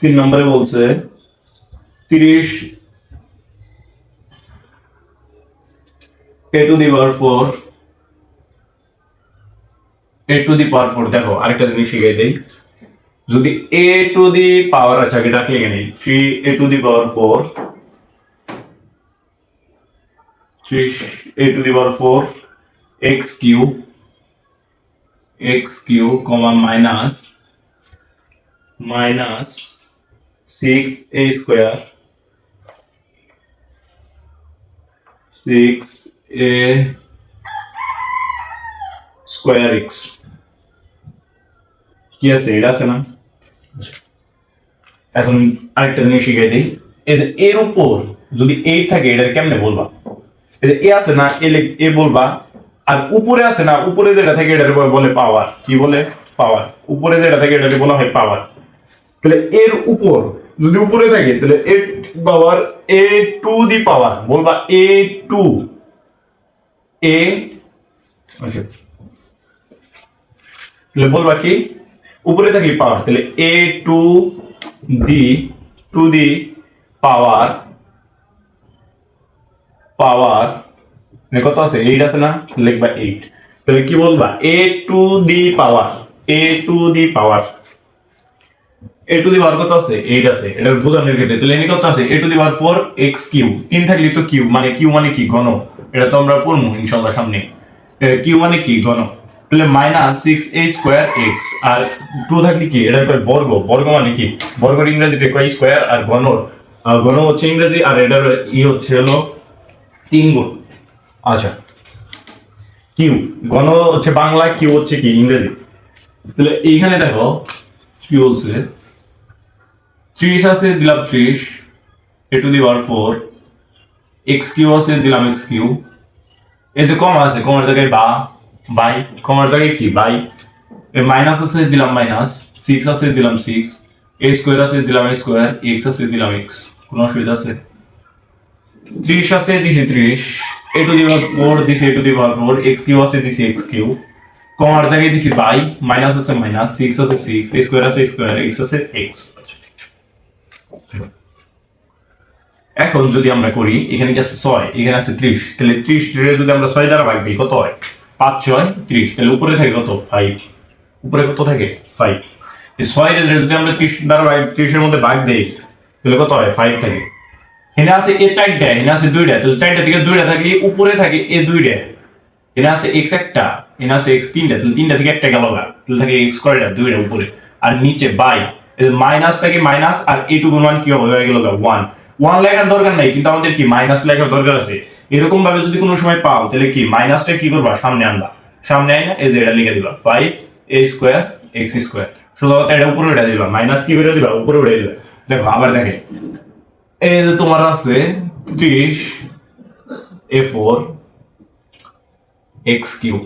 3 নম্বরে বলছে 30 a to the power 4 a to the power 4 দেখো আরেকটা জিনিস শিখাই দেই যদি a to the power আচ্ছা এটা লিখে নেই 3 a to the power 4 3 a to the power 4 x cube comma minus 6 a square 6 a square x কি আছে এটা আছে না এখন আরেকটা জিনিস শিখাই দিই এর উপর যদি 8 থাকে এটা কেমনে বলবা এ আছে না এ বলবা আর উপরে আছে না উপরে যেটা থাকে এটা বলে পাওয়ার কি বলে পাওয়ার উপরে যেটা থাকে এটা বলা হয় পাওয়ার তাহলে এর উপর যদি উপরে থাকে তাহলে এ পাওয়ার a টু দি পাওয়ার বলবা a টু a আচ্ছা তাহলে বলবা কি উপরে থাকলে পাওয়ার তাহলে a টু দি পাওয়ার কত আছে 8 আছে না লিখবা 8 তাহলে কি বলবা a টু দি পাওয়ার কত আছে 8 আছে এটা বোঝানোর ক্ষেত্রে তাহলে এখানে কত আছে a to the power 4 x cube 3 থাকলে তো কিউব মানে কি ঘন এটা তো আমরা পড়বো ইনশাআল্লাহ সামনে কিউব মানে কি ঘন তাহলে -6a স্কয়ার x আর 2 থাকলে কি এটা বর্গ মানে কি বর্গের ইংরেজিতে কয় স্কয়ার আর ঘন হচ্ছে ইংরেজি আর এটার হচ্ছে হলো 3 গুণ আচ্ছা কিউ ঘন হচ্ছে বাংলা কিউ হচ্ছে কি ইংরেজি তাহলে এইখানে দেখো কি বলছে 30 আছে দিলাম 30 a to the power 4 x Q আছে দিলাম x কিউ এই যে কমা আছে কমার জায়গায় বাই কমার জায়গায় কি বাই এই মাইনাস আছে দিলাম মাইনাস 6 আছে দিলাম 6 a স্কয়ার আছে দিলাম a স্কয়ার x আছে দিলাম x কোনো অসুবিধা আছে 30 আছে দিছি 30 a টু দি পাওয়ার 4 দিছি a to the power 4 x Q আছে দিছি x কিউ কমার জায়গায় দিছি বাই মাইনাস আছে মাইনাস 6 আছে 6 a স্কয়ার আছে স্কয়ার x আছে x এখন যদি আমরা করি এখানে কি আছে 6 এখানে আছে 30 তাহলে 30 এর যদি আমরা 6 দ্বারা ভাগ দিই কত হয় 5 6 30 তাহলে উপরে থাকে কত 5 উপরে কত থাকে 5 এই 6 এর যদি আমরা 30 দ্বারা 30 এর মধ্যে ভাগ দেই তাহলে কত হয় 5 থাকে এখানে আছে a 4টা এখানে আছে 2টা তাহলে 4টা থেকে 2টা থাকলে উপরে থাকে a 2টা এখানে আছে x একটা এখানে আছে x 3টা তাহলে 3টা থেকে একটা গেল না তাহলে থাকে x স্কয়ারটা 2টা উপরে আর নিচে বাই মাইনাস থাকে মাইনাস আর a টু গুণ 1 কি হবে হয়ে গেল 1 লেখার দরকার নাই কিন্তু আমাদের কি মাইনাস লেখার দরকার আছে এরকম ভাবে যদি কোনো সময় পাও তাহলে কি মাইনাসটা কি করবা সামনে আনবা সামনে আইনা এই যে এটা লিখে দিবা 5 a স্কয়ার x স্কয়ার শুধু কথা এটা উপরে উঠে দিবা মাইনাস কি করে দিবা উপরে উঠে দিবা দেখো আবার দেখে এই যে তোমার আছে 30 a4 x cube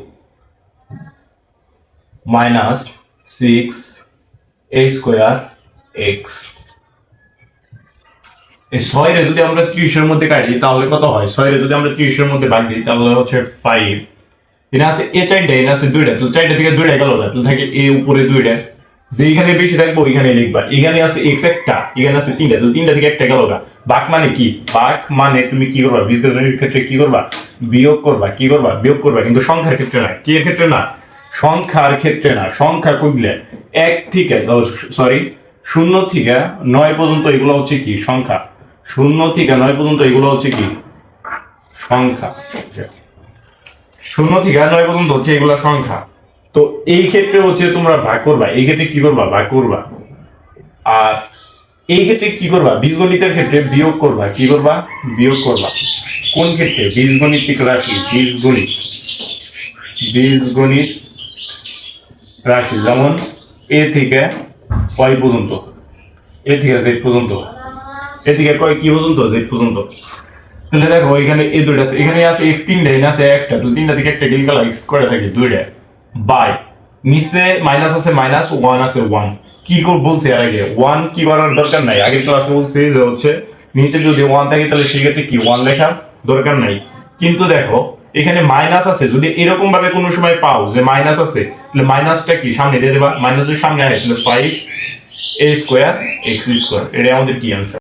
minus 6 a square x এই 6 রে যদি আমরা 30 এর মধ্যে কাটি তাহলে কত হয় 6 রে যদি আমরা 30 এর মধ্যে ভাগ দিই তাহলে হচ্ছে 5 এখানে আছে a 4টা এখানে আছে 2টা তো 4টা থেকে 2টা গেল না তাহলে থাকে a উপরে 2টা যেখানে বেশি থাকবে ওইখানে লিখবা এখানে আছে x একটা এখানে আছে 3টা তো 3টা থেকে একটা গেল না ভাগ মানে কি ভাগ মানে তুমি কি করবা বীজগণিতের ক্ষেত্রে কি করবা বিয়োগ করবা কিন্তু সংখ্যার ক্ষেত্রে না কি এর ক্ষেত্রে না সংখ্যার ক্ষেত্রে না সংখ্যা কইলে 1 থেকে সরি 0 থেকে 9 পর্যন্ত এগুলো হচ্ছে কি সংখ্যা 0 থেকে 9 পর্যন্ত এগুলো হচ্ছে কি সংখ্যা 0 থেকে 9 পর্যন্ত হচ্ছে এগুলো সংখ্যা তো এই ক্ষেত্রে হচ্ছে তোমরা ভাগ করবা এই ক্ষেত্রে কি করবা ভাগ করবা আর এই ক্ষেত্রে কি করবা বীজগণিতের ক্ষেত্রে বিয়োগ করবা কি করবা বিয়োগ করবা কোন ক্ষেত্রে বীজগণিতিক রাশি বীজগণিত রাশি যেমন a থেকে কয় পর্যন্ত a থেকে z পর্যন্ত a থেকে কয় কি পর্যন্ত z পর্যন্ত তাহলে দেখো এখানে এই দুইটা আছে এখানে আছে x 3টা এখানে আছে একটা তো 3টা থেকে একটা গেল x করে থাকে 2টা বাই নিচে মাইনাস আছে মাইনাস 1 আছে 1 কি করে বলছে এর আগে 1 কি করার দরকার নাই আগের ক্লাসে বলছে যে হচ্ছে নিচে যদি 1 থাকে তাহলে সেক্ষেত্রে কি 1 লেখা দরকার নাই কিন্তু দেখো এখানে মাইনাস আছে যদি এরকম ভাবে কোনো সময় পাও যে মাইনাস আছে তাহলে মাইনাসটা কি সামনে দিয়ে দেবা মাইনাস যদি সামনে আসে তাহলে 5 এ স্কোয়ার এক্স স্কোয়ার, এটা আমাদের কি অ্যান্সার?